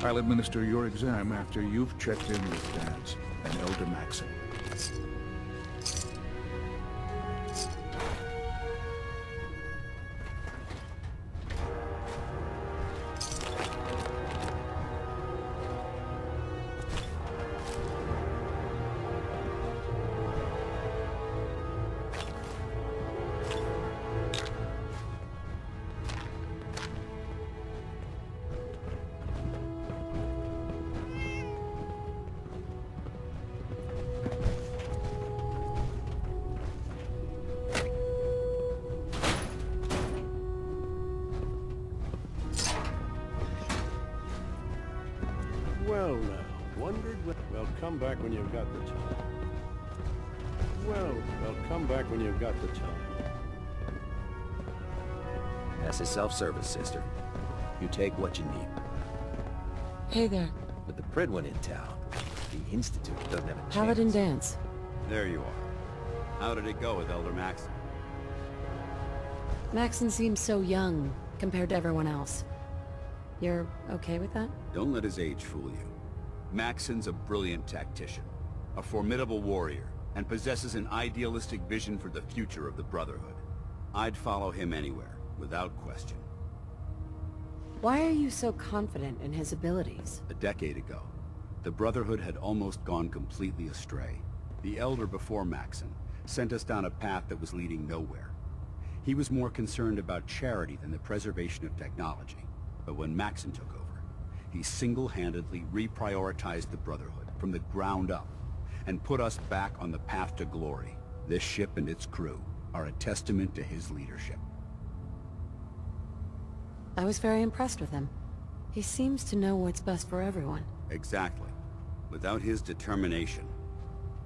I'll administer your exam after you've checked in with Danse and Elder Maxon. Well now, wondered when... Well, come back when you've got the time. Well, come back when you've got the time. That's a self-service, sister. You take what you need. Hey there. With the Prydwen in town, the Institute doesn't have a chance. Paladin Danse. There you are. How did it go with Elder Maxon? Maxon seems so young compared to everyone else. You're okay with that? Don't let his age fool you. Maxon's a brilliant tactician, a formidable warrior, and possesses an idealistic vision for the future of the Brotherhood. I'd follow him anywhere, without question. Why are you so confident in his abilities? A decade ago, the Brotherhood had almost gone completely astray. The Elder before Maxon sent us down a path that was leading nowhere. He was more concerned about charity than the preservation of technology. But when Maxon took over, he single-handedly reprioritized the Brotherhood from the ground up and put us back on the path to glory. This ship and its crew are a testament to his leadership. I was very impressed with him. He seems to know what's best for everyone. Exactly. Without his determination,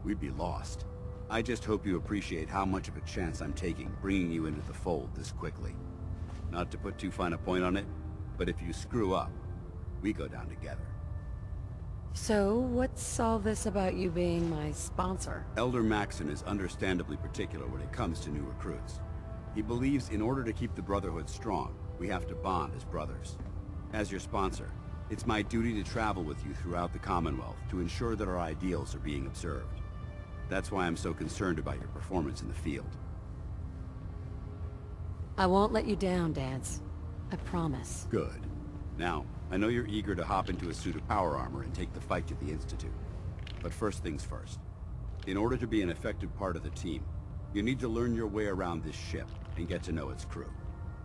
we'd be lost. I just hope you appreciate how much of a chance I'm taking bringing you into the fold this quickly. Not to put too fine a point on it, but if you screw up, we go down together. So, what's all this about you being my sponsor? Elder Maxon is understandably particular when it comes to new recruits. He believes in order to keep the Brotherhood strong, we have to bond as brothers. As your sponsor, it's my duty to travel with you throughout the Commonwealth to ensure that our ideals are being observed. That's why I'm so concerned about your performance in the field. I won't let you down, Danse. I promise. Good. Now, I know you're eager to hop into a suit of power armor and take the fight to the Institute. But first things first. In order to be an effective part of the team, you need to learn your way around this ship and get to know its crew.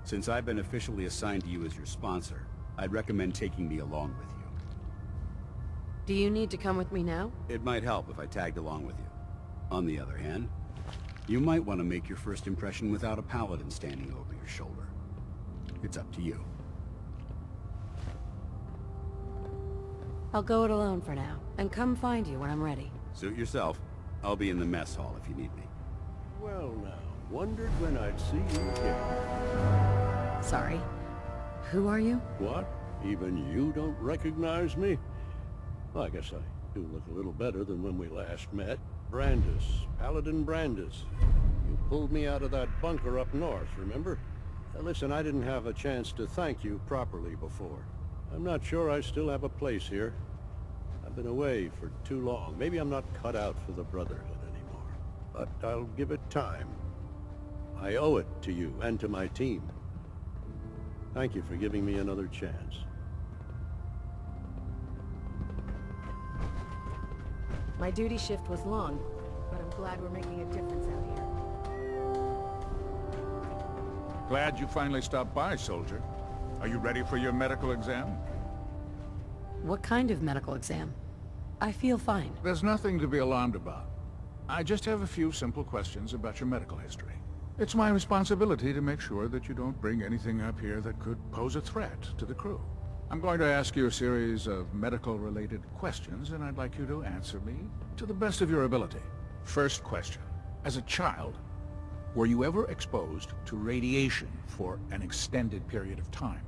Since I've been officially assigned to you as your sponsor, I'd recommend taking me along with you. Do you need to come with me now? It might help if I tagged along with you. On the other hand, you might want to make your first impression without a paladin standing over your shoulder. It's up to you. I'll go it alone for now, and come find you when I'm ready. Suit yourself. I'll be in the mess hall if you need me. Well now, wondered when I'd see you again. Sorry. Who are you? What? Even you don't recognize me? Well, I guess I do look a little better than when we last met. Brandis, Paladin Brandis. You pulled me out of that bunker up north, remember? Listen, I didn't have a chance to thank you properly before. I'm not sure I still have a place here. I've been away for too long. Maybe I'm not cut out for the Brotherhood anymore. But I'll give it time. I owe it to you and to my team. Thank you for giving me another chance. My duty shift was long, but I'm glad we're making a difference out here. Glad you finally stopped by, soldier. Are you ready for your medical exam? What kind of medical exam? I feel fine. There's nothing to be alarmed about. I just have a few simple questions about your medical history. It's my responsibility to make sure that you don't bring anything up here that could pose a threat to the crew. I'm going to ask you a series of medical-related questions, and I'd like you to answer me to the best of your ability. First question. As a child, were you ever exposed to radiation for an extended period of time?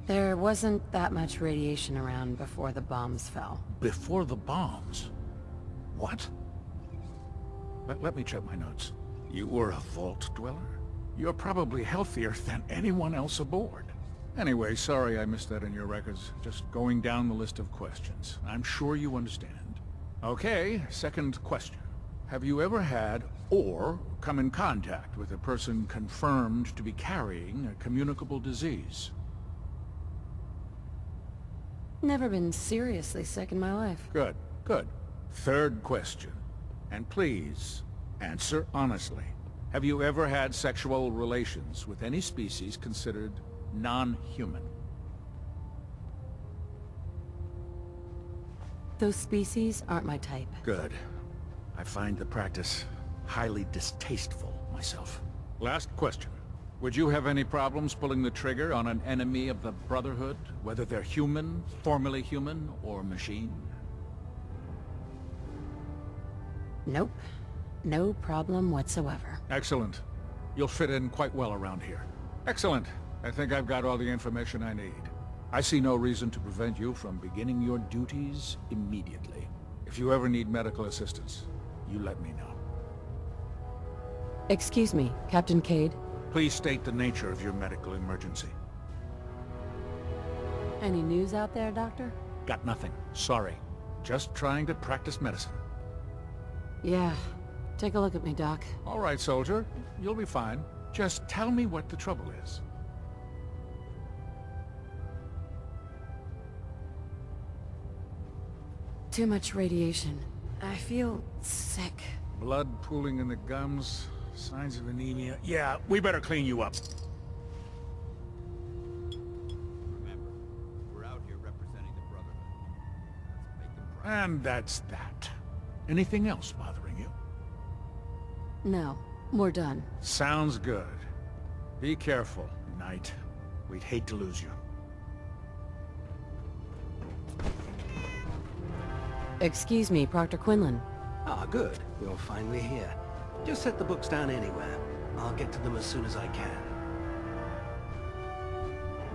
There wasn't that much radiation around before the bombs fell. Before the bombs? What? Let me check my notes. You were a vault dweller? You're probably healthier than anyone else aboard. Anyway, sorry I missed that in your records. Just going down the list of questions. I'm sure you understand. Okay, second question. Have you ever had or come in contact with a person confirmed to be carrying a communicable disease? Never been seriously sick in my life. Good, good. Third question. And please, answer honestly. Have you ever had sexual relations with any species considered non-human? Those species aren't my type. Good. I find the practice highly distasteful myself. Last question. Would you have any problems pulling the trigger on an enemy of the Brotherhood, whether they're human, formerly human, or machine? Nope. No problem whatsoever. Excellent. You'll fit in quite well around here. Excellent. I think I've got all the information I need. I see no reason to prevent you from beginning your duties immediately. If you ever need medical assistance, you let me know. Excuse me, Captain Cade. Please state the nature of your medical emergency. Any news out there, Doctor? Got nothing. Sorry. Just trying to practice medicine. Yeah. Take a look at me, Doc. All right, soldier. You'll be fine. Just tell me what the trouble is. Too much radiation. I feel sick. Blood pooling in the gums, signs of anemia. Yeah, we better clean you up. Remember, we're out here representing the Brotherhood. Let's make them proud. And that's that. Anything else bothering you? No, we're done. Sounds good. Be careful, Knight. We'd hate to lose you. Excuse me, Proctor Quinlan. Ah, good. You're finally here. Just set the books down anywhere. I'll get to them as soon as I can.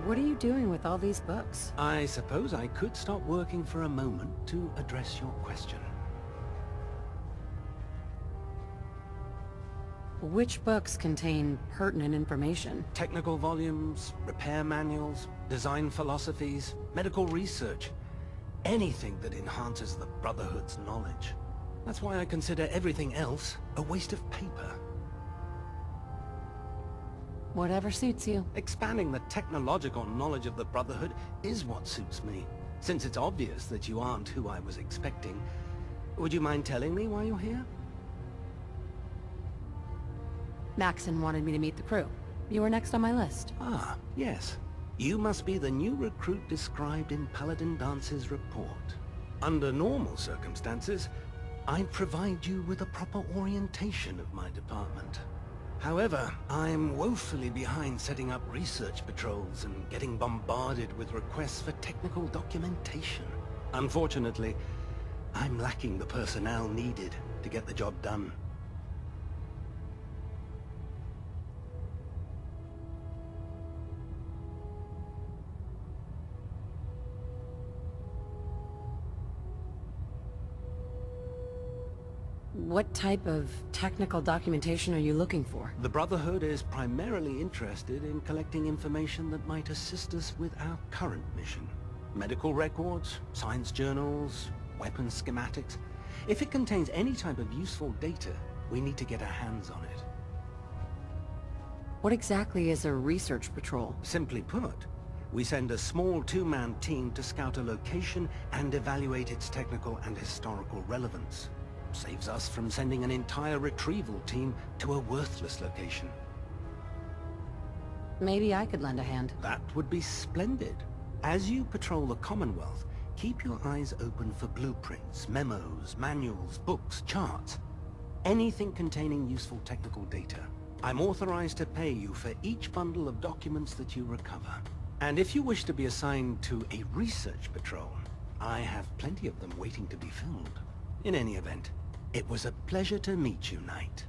What are you doing with all these books? I suppose I could stop working for a moment to address your question. Which books contain pertinent information? Technical volumes, repair manuals, design philosophies, medical research. Anything that enhances the Brotherhood's knowledge. That's why I consider everything else a waste of paper. Whatever suits you. Expanding the technological knowledge of the Brotherhood is what suits me. Since it's obvious that you aren't who I was expecting, would you mind telling me why you're here? Maxon wanted me to meet the crew. You were next on my list. Ah, yes. You must be the new recruit described in Paladin Dance's report. Under normal circumstances, I'd provide you with a proper orientation of my department. However, I'm woefully behind setting up research patrols and getting bombarded with requests for technical documentation. Unfortunately, I'm lacking the personnel needed to get the job done. What type of technical documentation are you looking for? The Brotherhood is primarily interested in collecting information that might assist us with our current mission. Medical records, science journals, weapons schematics. If it contains any type of useful data, we need to get our hands on it. What exactly is a research patrol? Simply put, we send a small two-man team to scout a location and evaluate its technical and historical relevance. Saves us from sending an entire retrieval team to a worthless location. Maybe I could lend a hand. That would be splendid. As you patrol the Commonwealth, keep your eyes open for blueprints, memos, manuals, books, charts. Anything containing useful technical data. I'm authorized to pay you for each bundle of documents that you recover. And if you wish to be assigned to a research patrol, I have plenty of them waiting to be filled. In any event, it was a pleasure to meet you, Knight.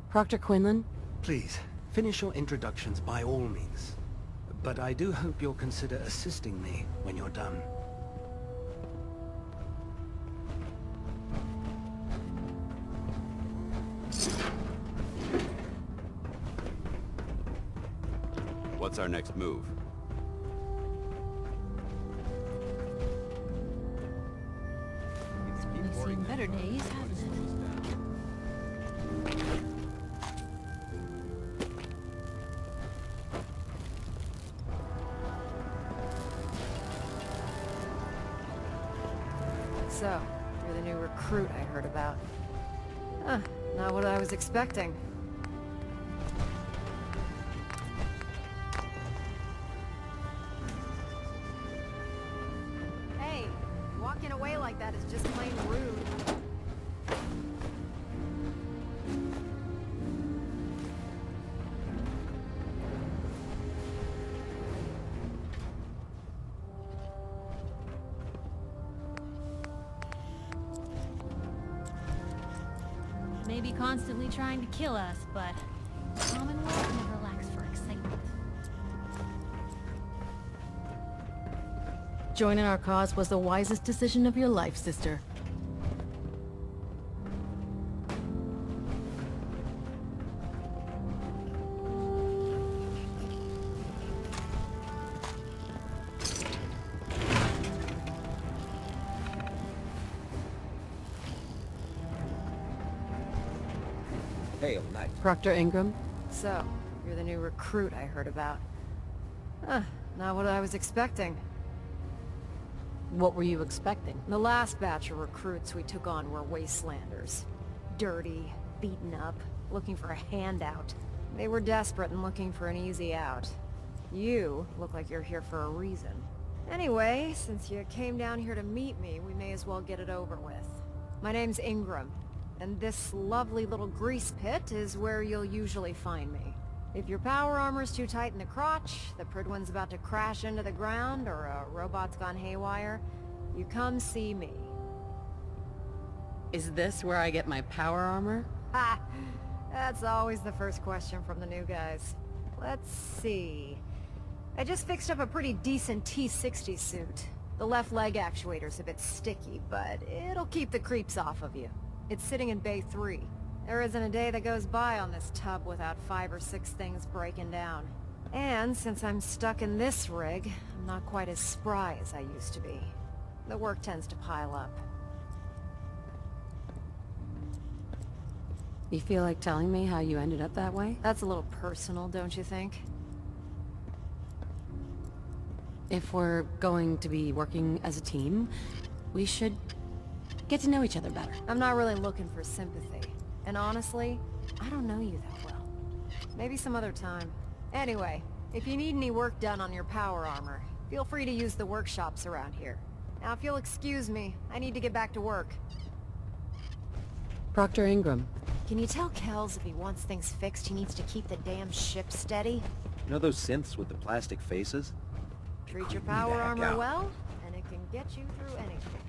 Proctor Quinlan? Please, finish your introductions by all means. But I do hope you'll consider assisting me when you're done. What's our next move? We've seen better days, haven't it? So, you're the new recruit I heard about. Huh, not what I was expecting. Hey, walking away like that is just plain rude. Maybe constantly trying to kill us, but the Commonwealth never lacks for excitement. Joining our cause was the wisest decision of your life, sister. Hail, Knight. Proctor Ingram? So, you're the new recruit I heard about. Huh, not what I was expecting. What were you expecting? The last batch of recruits we took on were wastelanders. Dirty, beaten up, looking for a handout. They were desperate and looking for an easy out. You look like you're here for a reason. Anyway, since you came down here to meet me, we may as well get it over with. My name's Ingram, and this lovely little grease pit is where you'll usually find me. If your power armor's too tight in the crotch, the Pridwen's about to crash into the ground, or a robot's gone haywire, you come see me. Is this where I get my power armor? Ha! That's always the first question from the new guys. Let's see. I just fixed up a pretty decent T-60 suit. The left leg actuator's a bit sticky, but it'll keep the creeps off of you. It's sitting in Bay 3. There isn't a day that goes by on this tub without 5 or 6 things breaking down. And since I'm stuck in this rig, I'm not quite as spry as I used to be. The work tends to pile up. You feel like telling me how you ended up that way? That's a little personal, don't you think? If we're going to be working as a team, we should get to know each other better. I'm not really looking for sympathy. And honestly, I don't know you that well. Maybe some other time. Anyway, if you need any work done on your power armor, feel free to use the workshops around here. Now if you'll excuse me, I need to get back to work. Proctor Ingram. Can you tell Kells if he wants things fixed, he needs to keep the damn ship steady? You know those synths with the plastic faces? Treat your creep me the power heck armor out. well, and it can get you through anything.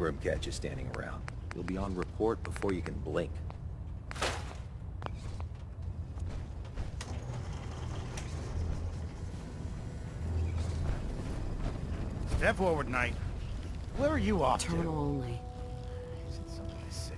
Ingram catch you standing around. You'll be on report before you can blink. Step forward, Knight. Where are you off Terminal only. to? Something I said.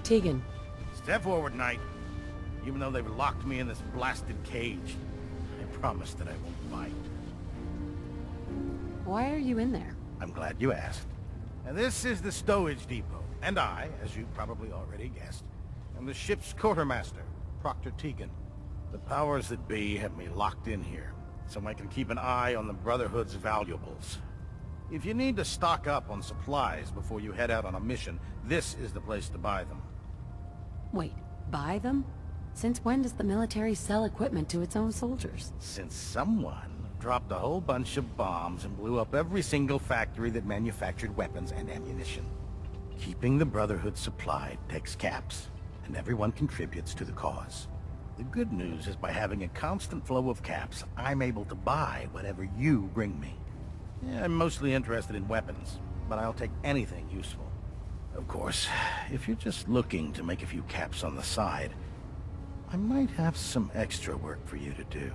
Tegan, Step forward, Knight. Even though they've locked me in this blasted cage, I promise that I won't bite. why are you in there? I'm glad you asked. And this is the stowage depot, and I, as you probably already guessed, am the ship's quartermaster, Proctor Tegan. The powers that be have me locked in here, so I can keep an eye on the Brotherhood's valuables. If you need to stock up on supplies before you head out on a mission, this is the place to buy them. Wait, buy them? Since when does the military sell equipment to its own soldiers? Since someone dropped a whole bunch of bombs and blew up every single factory that manufactured weapons and ammunition. Keeping the Brotherhood supplied takes caps, and everyone contributes to the cause. The good news is by having a constant flow of caps, I'm able to buy whatever you bring me. Yeah, I'm mostly interested in weapons, but I'll take anything useful. Of course, if you're just looking to make a few caps on the side, I might have some extra work for you to do.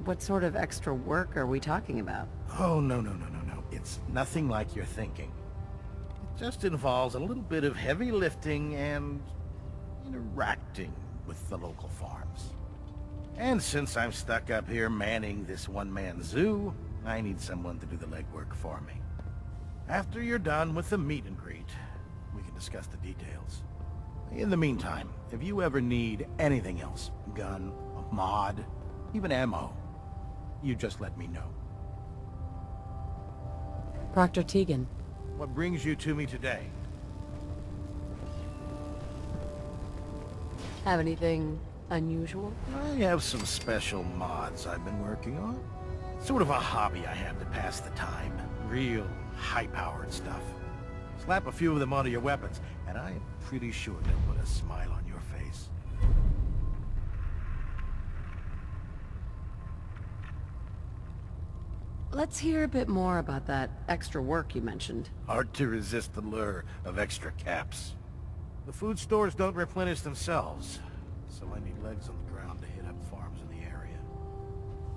What sort of extra work are we talking about? Oh, no. It's nothing like you're thinking. It just involves a little bit of heavy lifting and interacting with the local farms. And since I'm stuck up here manning this one-man zoo, I need someone to do the legwork for me. After you're done with the meet and greet, we can discuss the details. In the meantime, if you ever need anything else, gun, a mod, even ammo, you just let me know. Proctor Tegan, What brings you to me today? have anything unusual? I have some special mods I've been working on. Sort of a hobby I have to pass the time. Real high-powered stuff. Slap a few of them onto your weapons, and I am pretty sure they'll put a smile on your face. Let's hear a bit more about that extra work you mentioned. Hard to resist the lure of extra caps. The food stores don't replenish themselves, so I need legs on the ground to hit up farms in the area.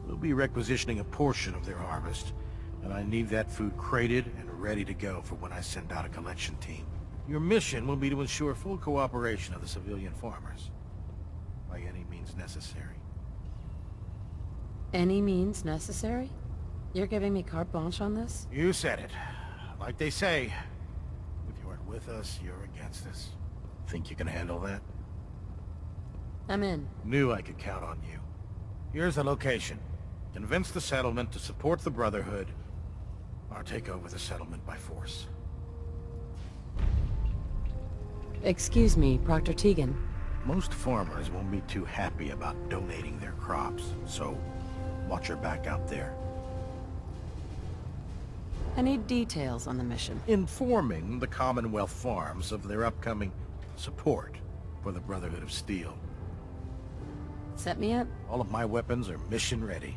We'll be requisitioning a portion of their harvest, and I need that food crated and ready to go for when I send out a collection team. Your mission will be to ensure full cooperation of the civilian farmers, by any means necessary. Any means necessary? You're giving me carte blanche on this? You said it. Like they say, if you aren't with us, you're against us. Think you can handle that? I'm in. Knew I could count on you. Here's the location. Convince the settlement to support the Brotherhood, or take over the settlement by force. Excuse me, Proctor Tegan. Most farmers won't be too happy about donating their crops, so watch your back out there. I need details on the mission. Informing the Commonwealth Farms of their upcoming support for the Brotherhood of Steel. Set me up? All of my weapons are mission ready.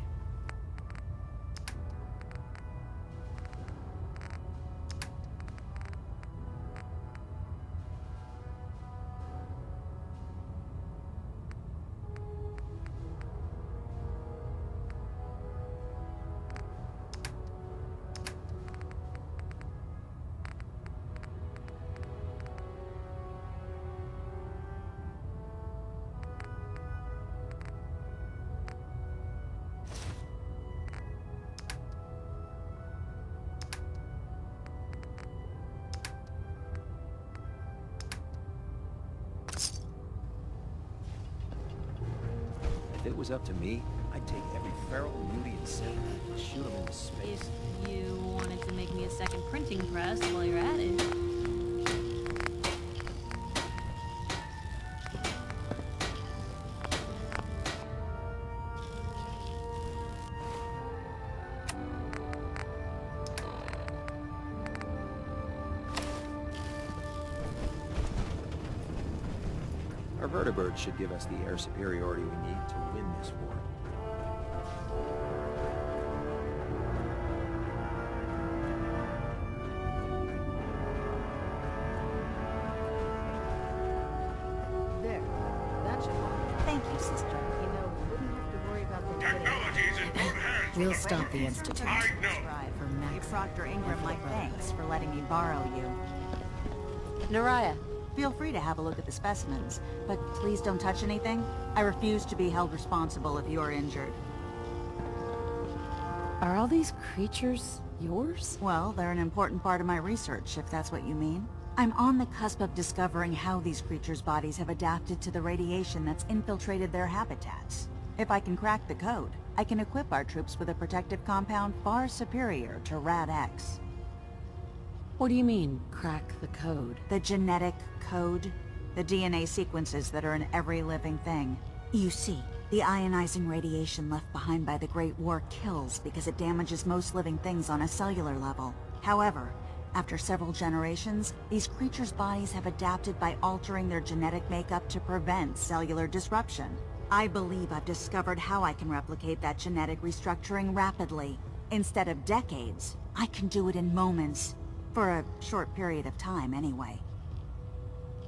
was up to me, I'd take every feral mutant synth and shoot them into space. If you wanted to make me a second printing press while you're at it. Our vertibirds should give us the air superiority we need to win this war. There. That should work. Thank you, sister. You know, we wouldn't have to worry about the Technology's in good hands. We'll stop the Institute. I know. For Max. Proctor Ingram, my thanks for letting me borrow you. Naraya, Feel free to have a look at the specimens, but please don't touch anything. I refuse to be held responsible if you're injured. are all these creatures yours? Well, they're an important part of my research, if that's what you mean. I'm on the cusp of discovering how these creatures' bodies have adapted to the radiation that's infiltrated their habitats. If I can crack the code, I can equip our troops with a protective compound far superior to Rad-X. What do you mean, crack the code? The genetic code. The DNA sequences that are in every living thing. You see, the ionizing radiation left behind by the Great War kills because it damages most living things on a cellular level. However, after several generations, these creatures' bodies have adapted by altering their genetic makeup to prevent cellular disruption. I believe I've discovered how I can replicate that genetic restructuring rapidly. Instead of decades, I can do it in moments. For a short period of time, anyway.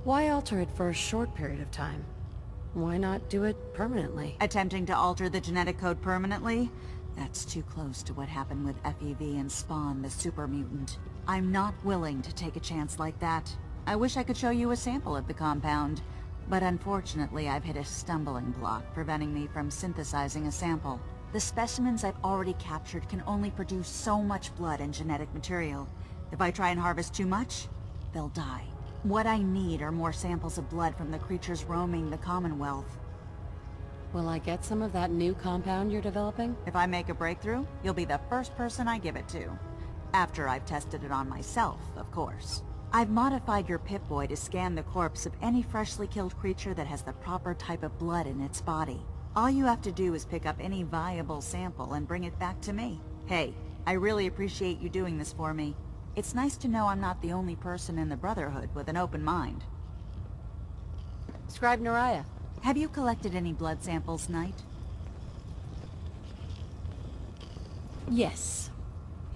Why alter it for a short period of time? Why not do it permanently? Attempting to alter the genetic code permanently? That's too close to what happened with FEV and Spawn, the super mutant. I'm not willing to take a chance like that. I wish I could show you a sample of the compound, but unfortunately I've hit a stumbling block preventing me from synthesizing a sample. The specimens I've already captured can only produce so much blood and genetic material. If I try and harvest too much, they'll die. What I need are more samples of blood from the creatures roaming the Commonwealth. Will I get some of that new compound you're developing? If I make a breakthrough, you'll be the first person I give it to. After I've tested it on myself, of course. I've modified your Pip-Boy to scan the corpse of any freshly killed creature that has the proper type of blood in its body. All you have to do is pick up any viable sample and bring it back to me. Hey, I really appreciate you doing this for me. It's nice to know I'm not the only person in the Brotherhood with an open mind. Scribe Naraya. Have you collected any blood samples, Knight? Yes.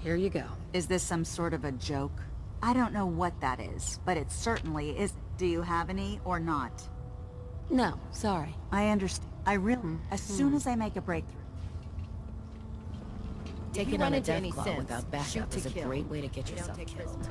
Here you go. Is this some sort of a joke? I don't know what that is, but it certainly is. Do you have any or not? No, sorry. I understand. I really... As soon as I make a breakthrough. Taking on a Deathclaw without backup is a great way to get yourself killed.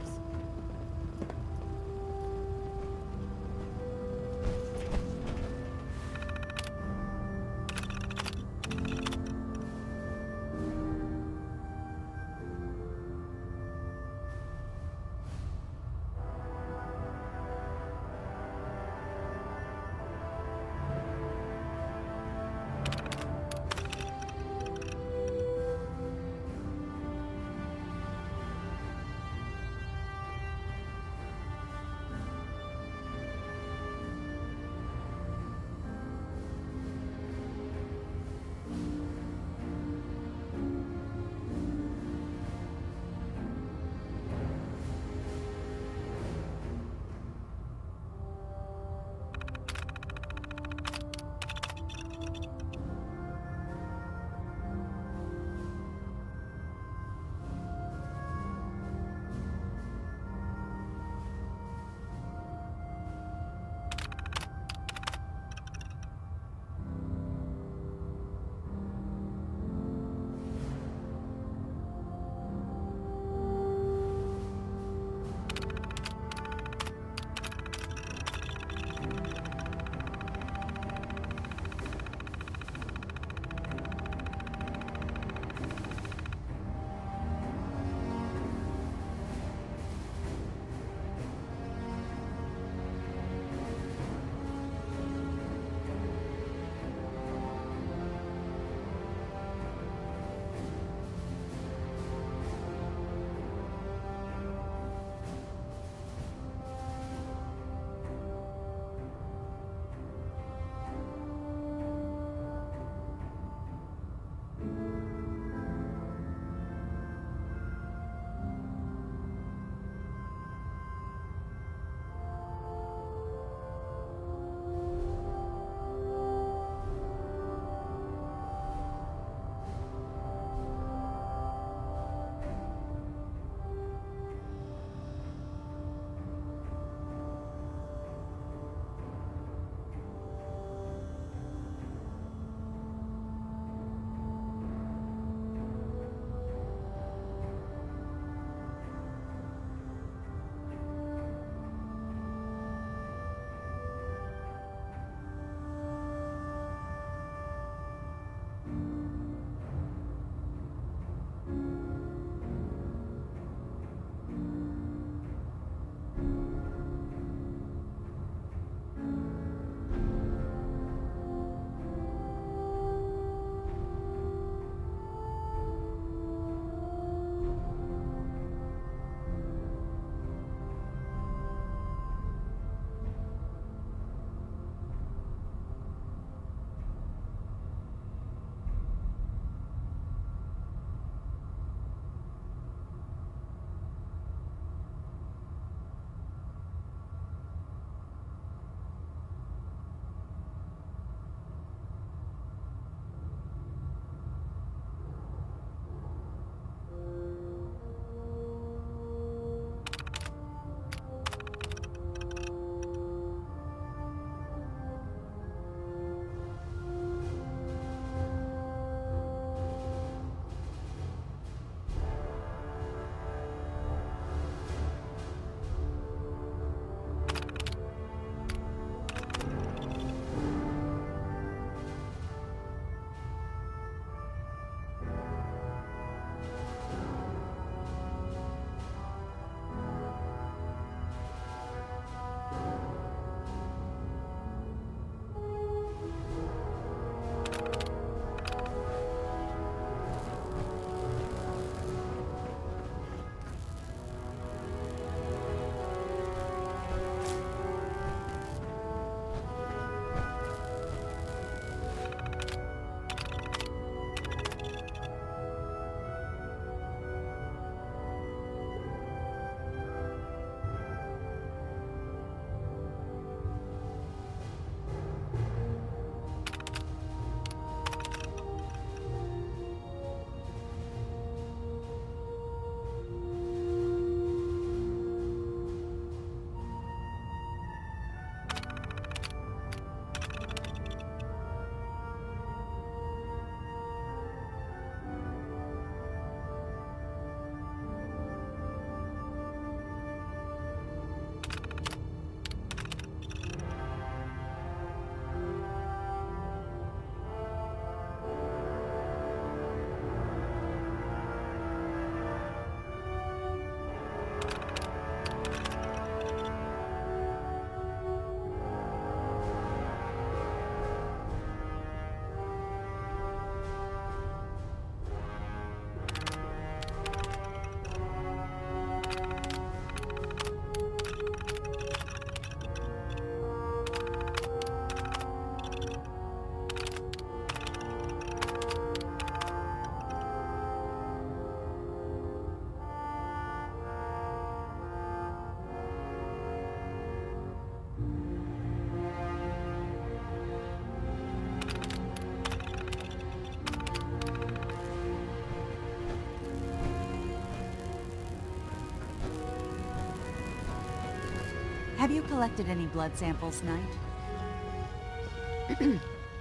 Have you collected any blood samples, Knight?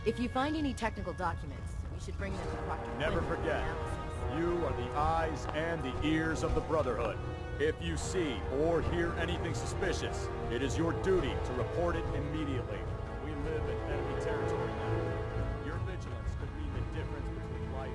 If you find any technical documents, you should bring them to Proctor Never Quinn for forget, analysis. you are the eyes and the ears of the Brotherhood. If you see or hear anything suspicious, it is your duty to report it immediately. We live in enemy territory now. Your vigilance could mean the difference between life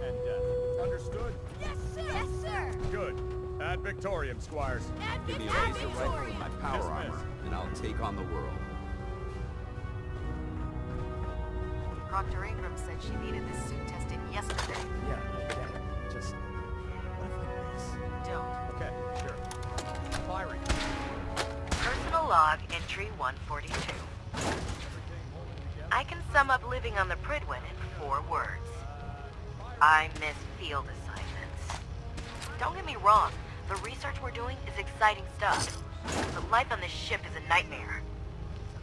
and death. Understood? Yes, sir! Yes, sir! Good. Ad Victorium, Squires. Give me a laser rifle and my power armor, and I'll take on the world. Proctor Ingram said she needed this suit tested yesterday. Yeah, just... Don't. Okay, sure. Firing. Personal log entry 142. I can sum up living on the Prydwen in 4 words. I miss field assignments. Don't get me wrong, the research we're doing is exciting stuff, but life on this ship is a nightmare.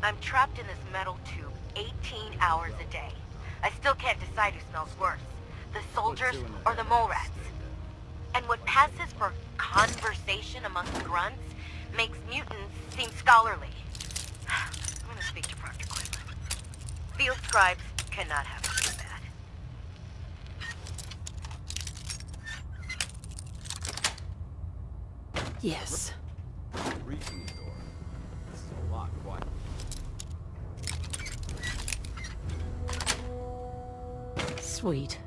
I'm trapped in this metal tube 18 hours a day. I still can't decide who smells worse, the soldiers or the mole rats. And what passes for conversation among the grunts makes mutants seem scholarly. I'm gonna speak to Proctor Quinlan. Field scribes cannot have it so bad. Yes. Reaching the door. This is a lot quiet. Sweet.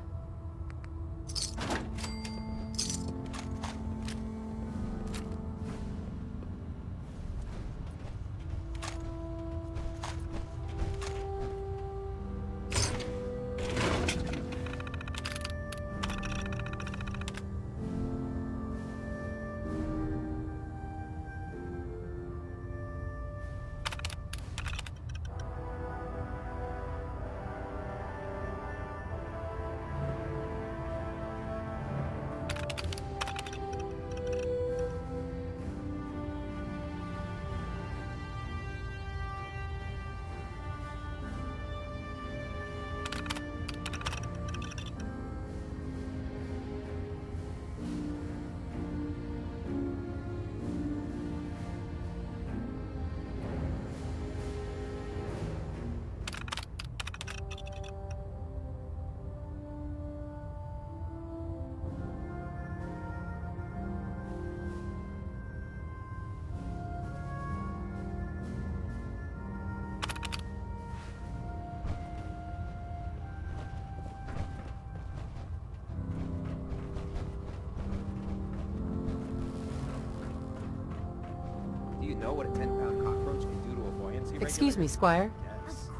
Do you know what a 10-pound cockroach can do to a buoyancy regulator? Excuse me, Squire.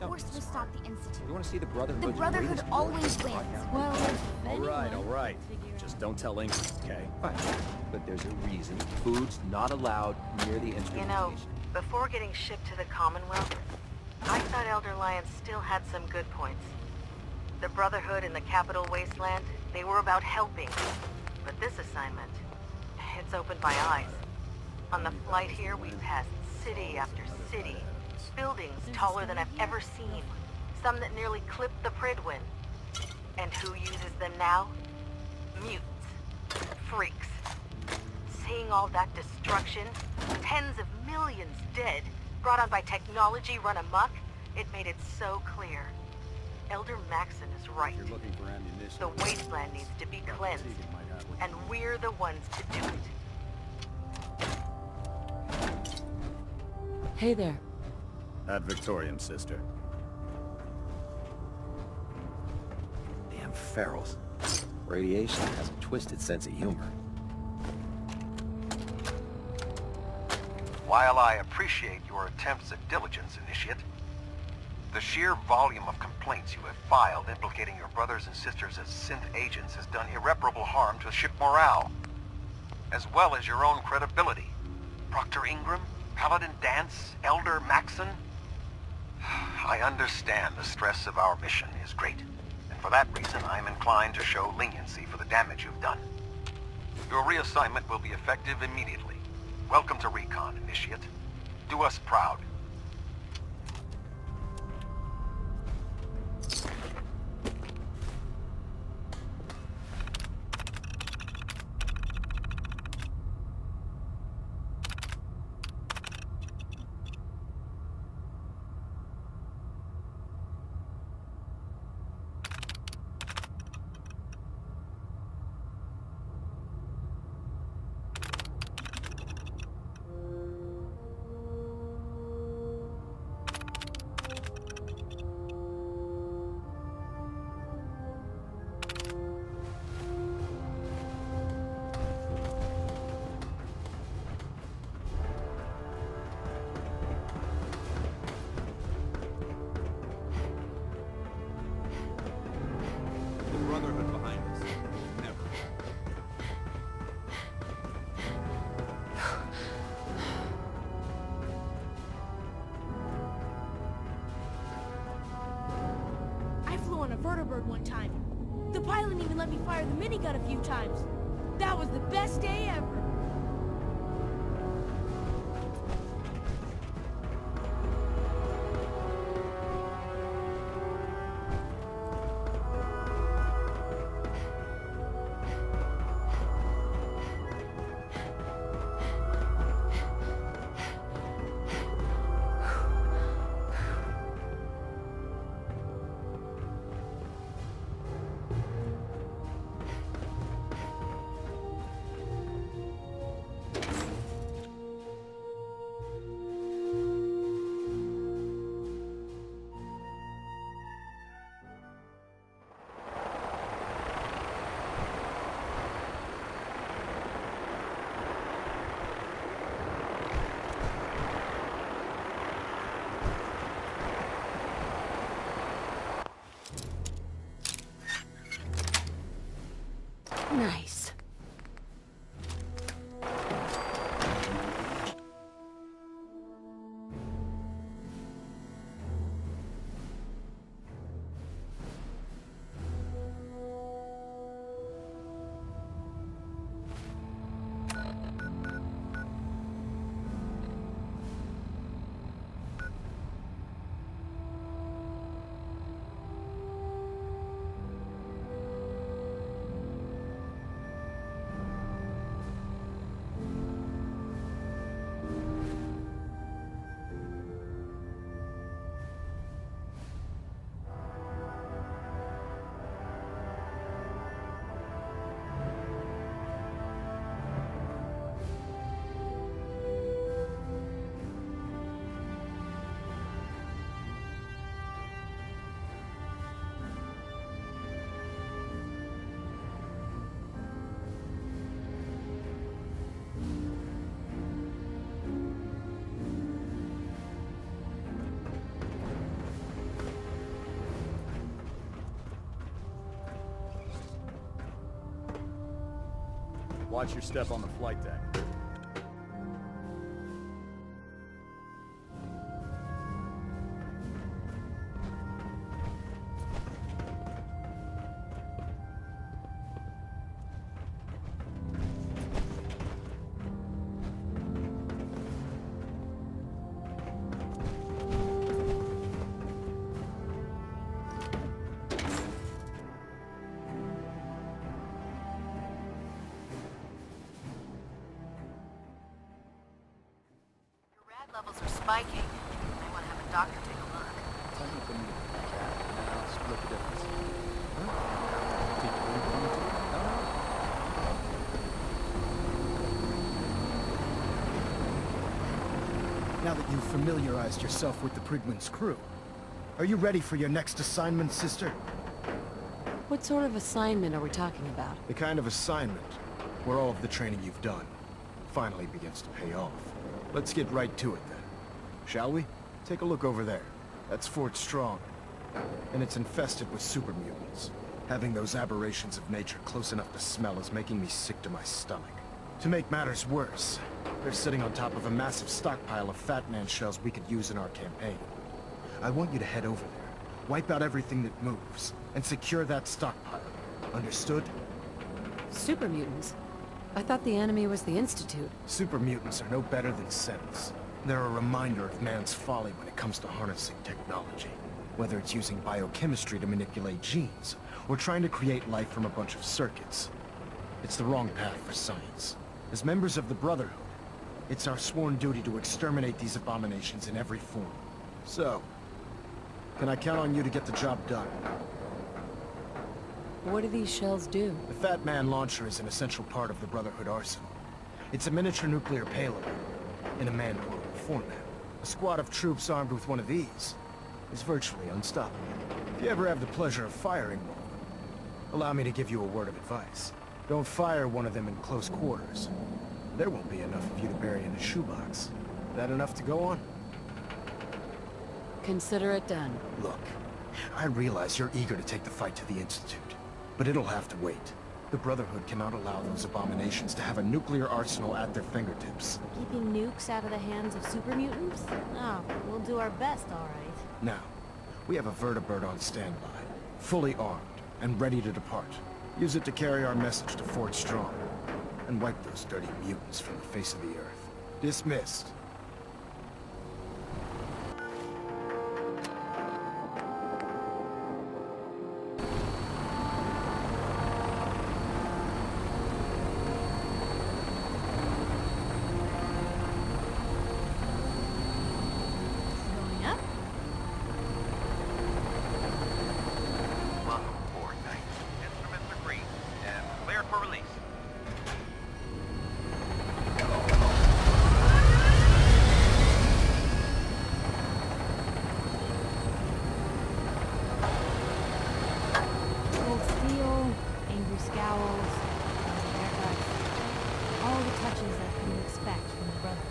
Of course we'll stop the Institute. You want to see the Brotherhood's The Brotherhood greatest always warrior? wins. Well, if All anyone right. can figure Just don't tell Ingram, okay? Fine. But there's a reason food's not allowed near the You instrumentation. know, before getting shipped to the Commonwealth, I thought Elder Lyons still had some good points. The Brotherhood in the Capital Wasteland, they were about helping. But this assignment, it's opened my eyes. On the flight here, we passed city after city. Buildings taller than I've ever seen. Some that nearly clipped the Prydwen. And who uses them now? Mutants. Freaks. Seeing all that destruction, tens of millions dead, brought on by technology run amok, it made it so clear. Elder Maxon is right. You're looking for ammunition. The wasteland needs to be cleansed, and we're the ones to do it. Hey there. Ad Victorium, sister. Damn ferals. Radiation has a twisted sense of humor. While I appreciate your attempts at diligence, Initiate, the sheer volume of complaints you have filed implicating your brothers and sisters as synth agents has done irreparable harm to ship morale, as well as your own credibility. Proctor Ingram, Paladin Danse, Elder Maxon. I understand the stress of our mission is great, and for that reason I am inclined to show leniency for the damage you've done. Your reassignment will be effective immediately. Welcome to Recon, Initiate. Do us proud. Thunderbird one time. The pilot even let me fire the minigun a few times. That was the best day ever. Nice. Watch your step on the flight deck. Levels are spiking. You may want to have a doctor take a look. Now, split the difference. Now that you've familiarized yourself with the Prigman's crew, are you ready for your next assignment, sister? What sort of assignment are we talking about? The kind of assignment where all of the training you've done finally begins to pay off. Let's get right to it then. Shall we? Take a look over there. That's Fort Strong. And it's infested with super mutants. Having those aberrations of nature close enough to smell is making me sick to my stomach. To make matters worse, they're sitting on top of a massive stockpile of Fat Man shells we could use in our campaign. I want you to head over there, wipe out everything that moves, and secure that stockpile. Understood? Super mutants? I thought the enemy was the Institute. Super mutants are no better than synths. They're a reminder of man's folly when it comes to harnessing technology. Whether it's using biochemistry to manipulate genes, or trying to create life from a bunch of circuits. It's the wrong path for science. As members of the Brotherhood, it's our sworn duty to exterminate these abominations in every form. So, can I count on you to get the job done? What do these shells do? The Fat Man launcher is an essential part of the Brotherhood arsenal. It's a miniature nuclear payload, in a man-portable format. A squad of troops armed with one of these is virtually unstoppable. If you ever have the pleasure of firing one, allow me to give you a word of advice. Don't fire one of them in close quarters. There won't be enough of you to bury in a shoebox. That enough to go on? Consider it done. Look, I realize you're eager to take the fight to the Institute, but it'll have to wait. The Brotherhood cannot allow those abominations to have a nuclear arsenal at their fingertips. Keeping nukes out of the hands of super mutants? Oh, we'll do our best, all right. Now, we have a vertibird on standby. fully armed and ready to depart. Use it to carry our message to Fort Strong, and wipe those dirty mutants from the face of the earth. Dismissed. Going up? Welcome aboard, Knight. Instruments are green and cleared for release. Cold steel, angry scowls, haircuts. All the touches I've come to expect from the Brotherhood.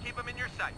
Keep them in your sights.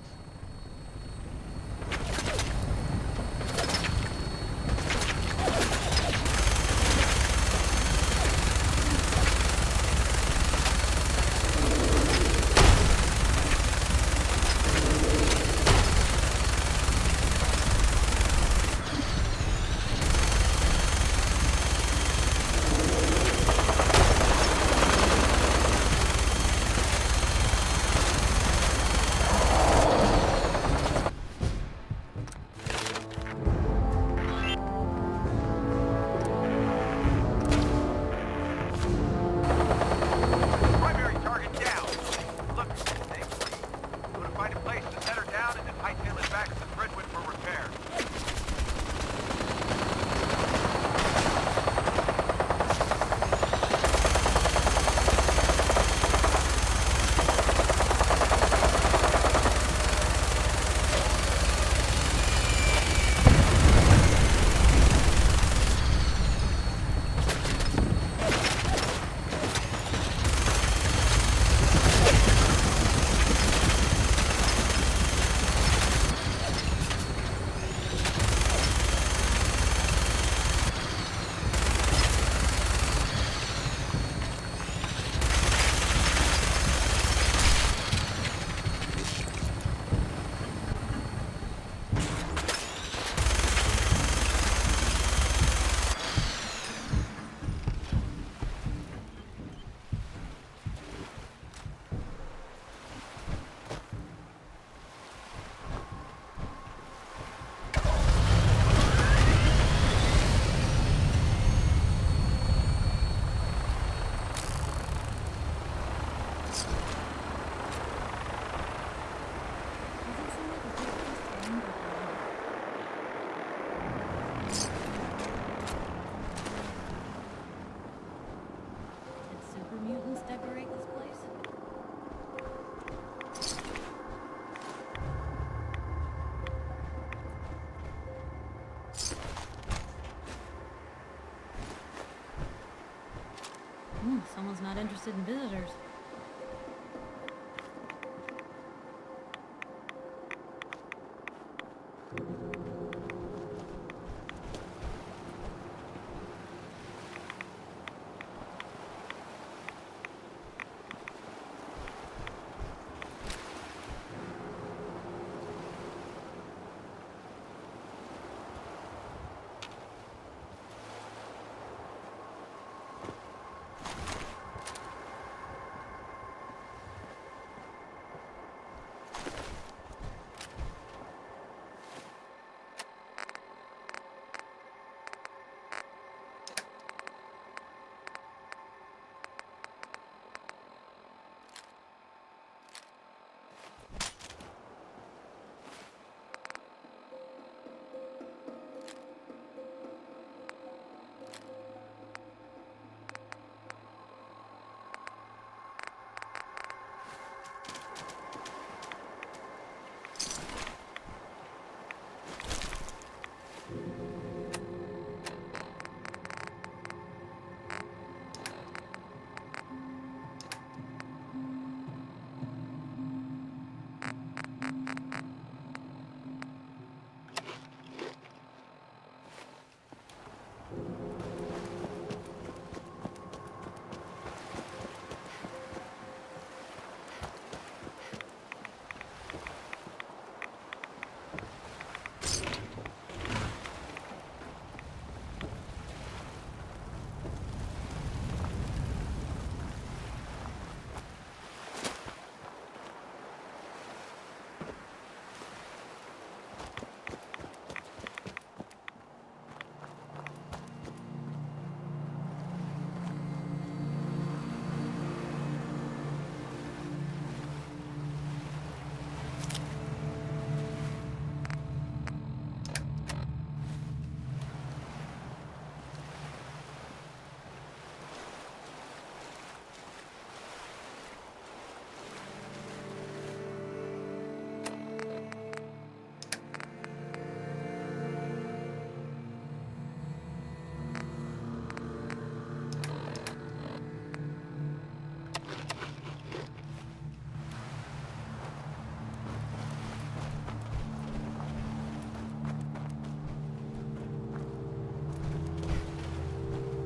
interested in visitors.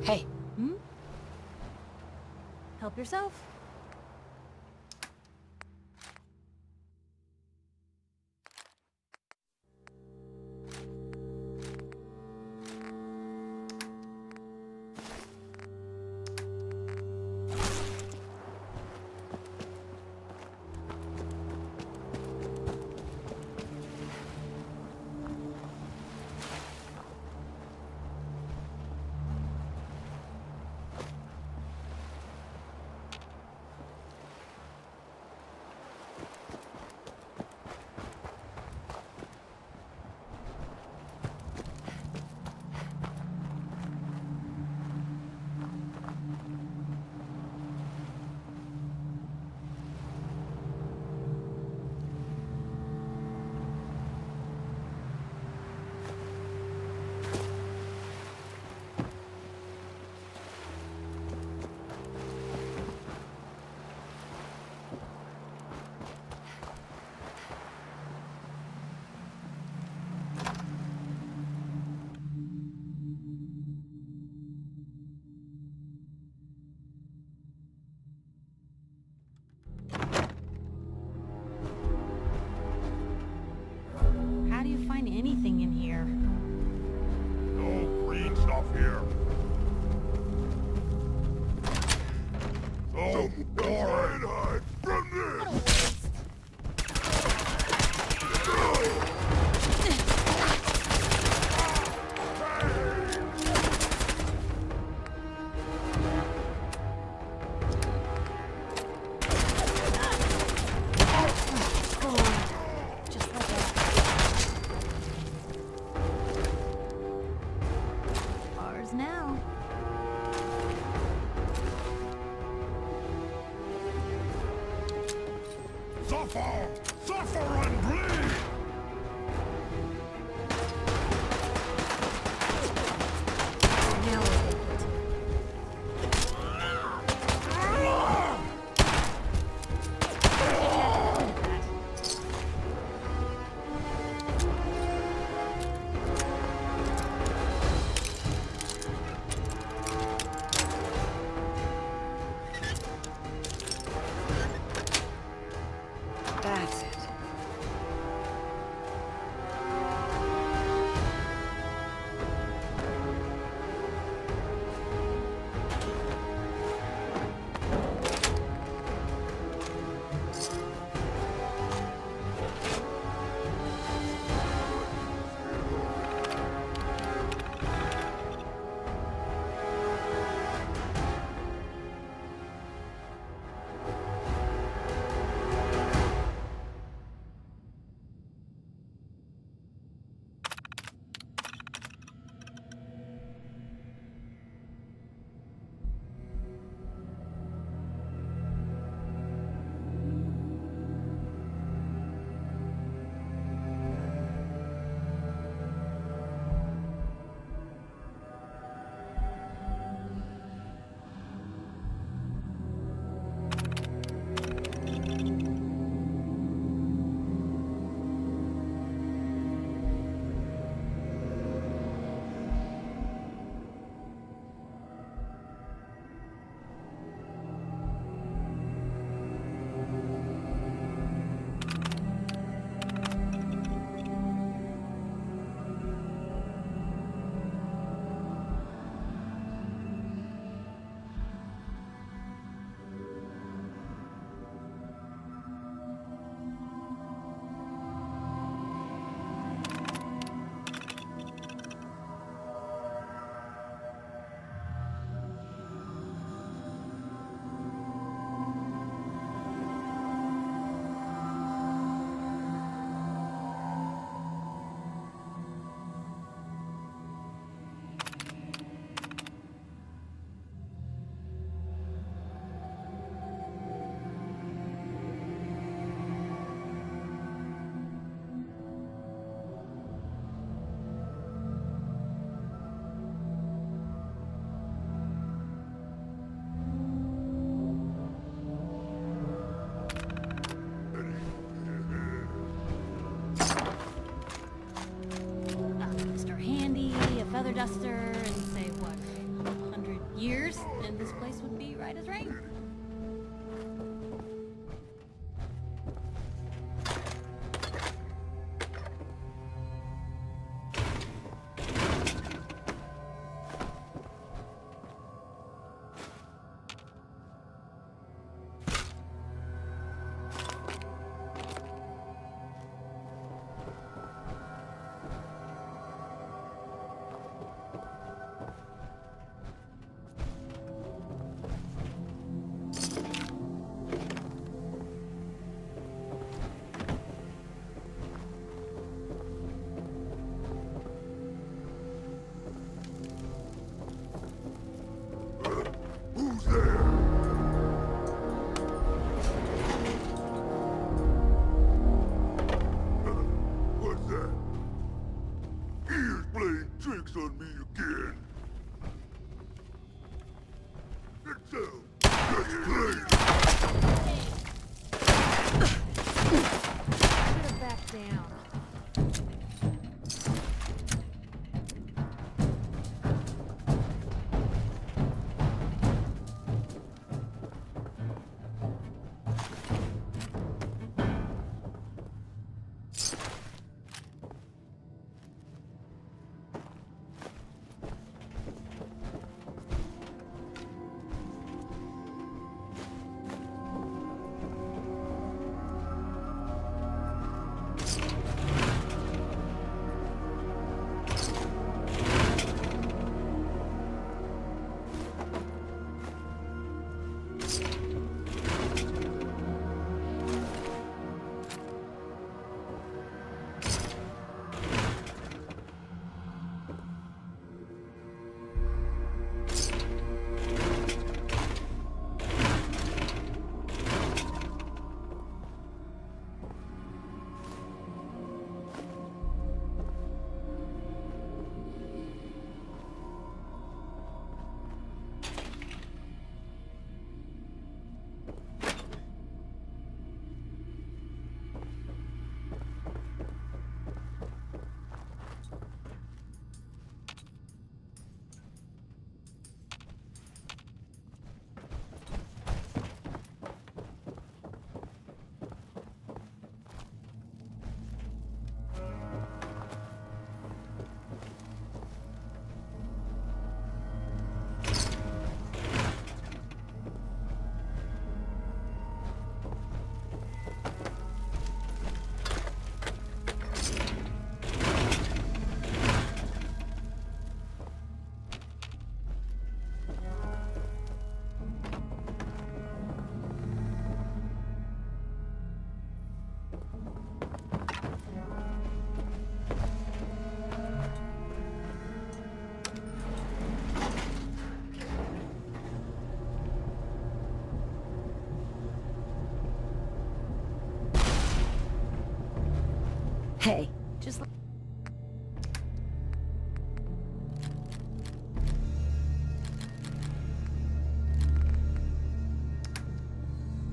Hey. Hmm? Help yourself. How do you find anything in here? No green stuff here. So, hide from this! Now. Suffer! Suffer and bleed! Now we'll take it. That's it. Mr. Handy, a feather duster, and say, what, 100 years, and this place would be right as rain. Hey. Just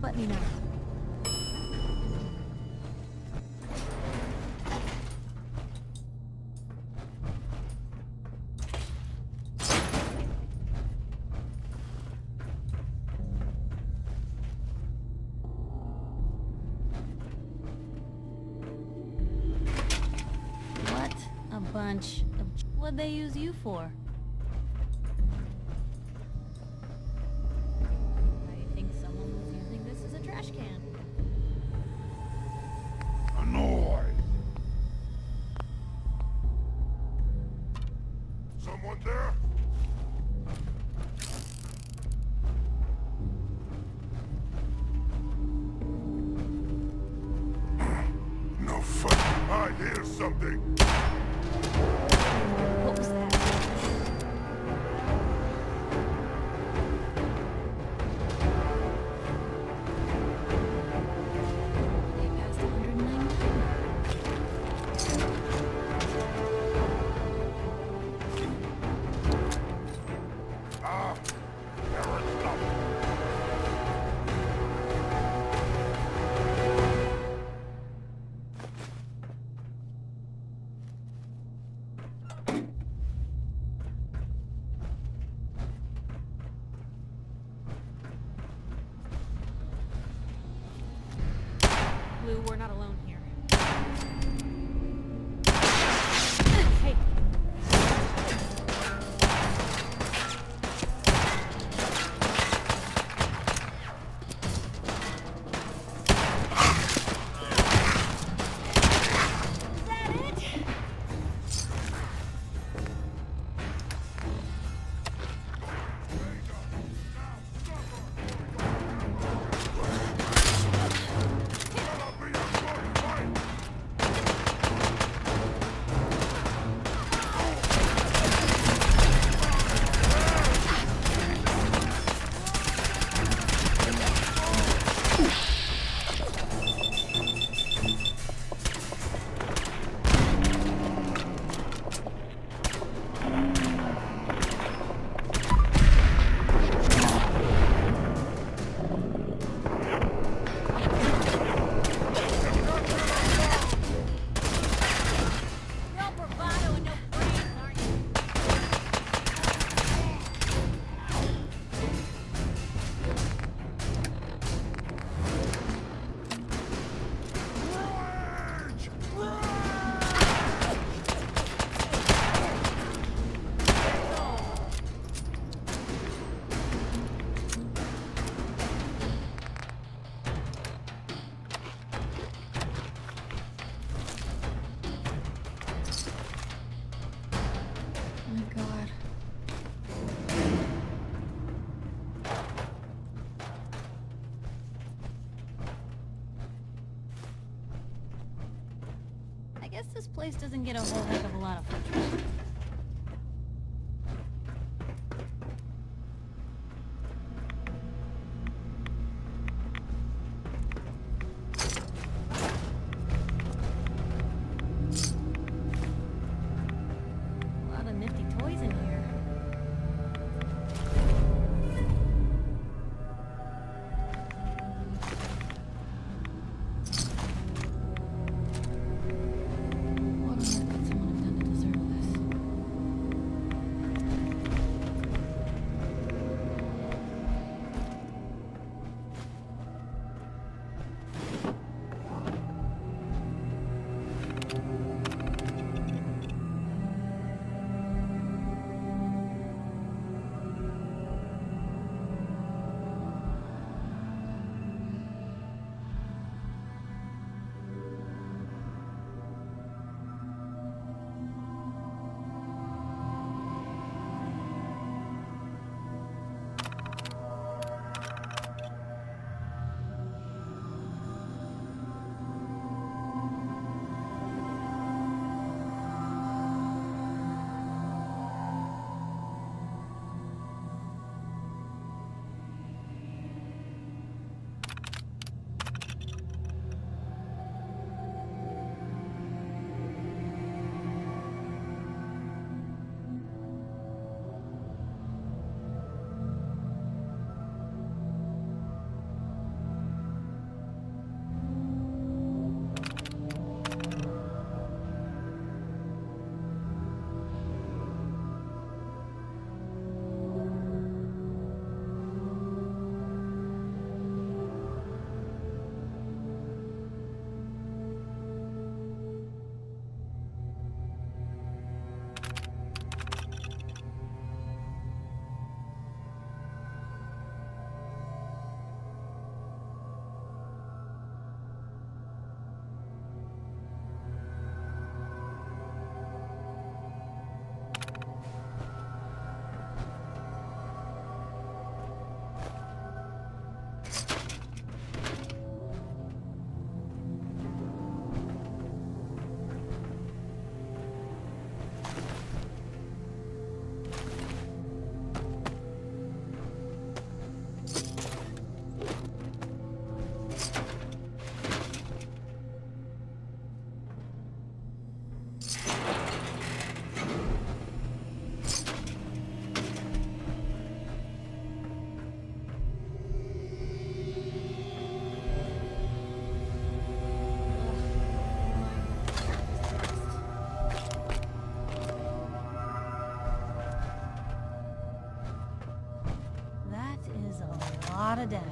let me know. What a bunch of... What'd they use you for? I think someone was using this as a trash can. Annoyed. Someone there? No fun. I hear something. What was that? They passed 109. Ah, there is stuff. Blue, we're not alone here. Hey. Is that it? No bravado and no brains, aren't you? Oh my god. I guess this place doesn't get a whole heck of a lot of foot traffic. A lot of nifty toys in here. What on earth could someone have done to deserve this? of death.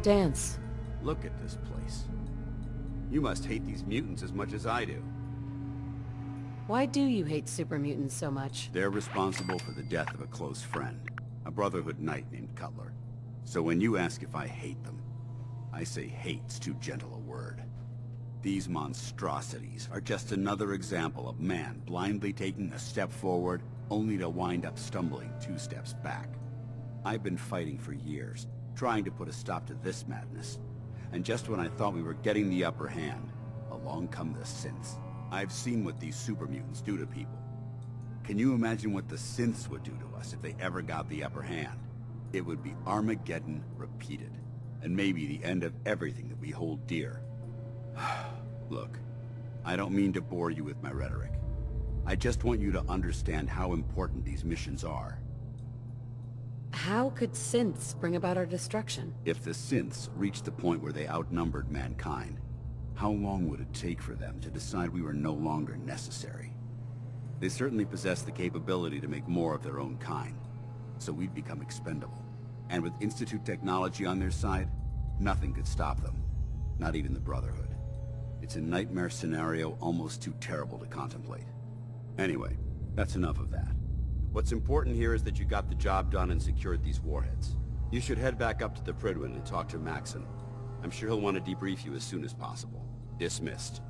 Dance. Look at this place. You must hate these mutants as much as I do. Why do you hate super mutants so much? They're responsible for the death of a close friend, a Brotherhood knight named Cutler. So when you ask if I hate them, I say hate's too gentle a word. These monstrosities are just another example of man blindly taking a step forward, only to wind up stumbling 2 steps back. I've been fighting for years, trying to put a stop to this madness. And just when I thought we were getting the upper hand, along come the synths. I've seen what these super mutants do to people. Can you imagine what the synths would do to us if they ever got the upper hand? It would be Armageddon repeated, and maybe the end of everything that we hold dear. Look, I don't mean to bore you with my rhetoric. I just want you to understand how important these missions are. How could synths bring about our destruction? If the synths reached the point where they outnumbered mankind, how long would it take for them to decide we were no longer necessary? They certainly possess the capability to make more of their own kind, so we'd become expendable. And with Institute technology on their side, nothing could stop them, not even the Brotherhood. It's a nightmare scenario almost too terrible to contemplate. Anyway, that's enough of that. What's important here is that you got the job done and secured these warheads. You should head back up to the Prydwen and talk to Maxson. I'm sure he'll want to debrief you as soon as possible. Dismissed.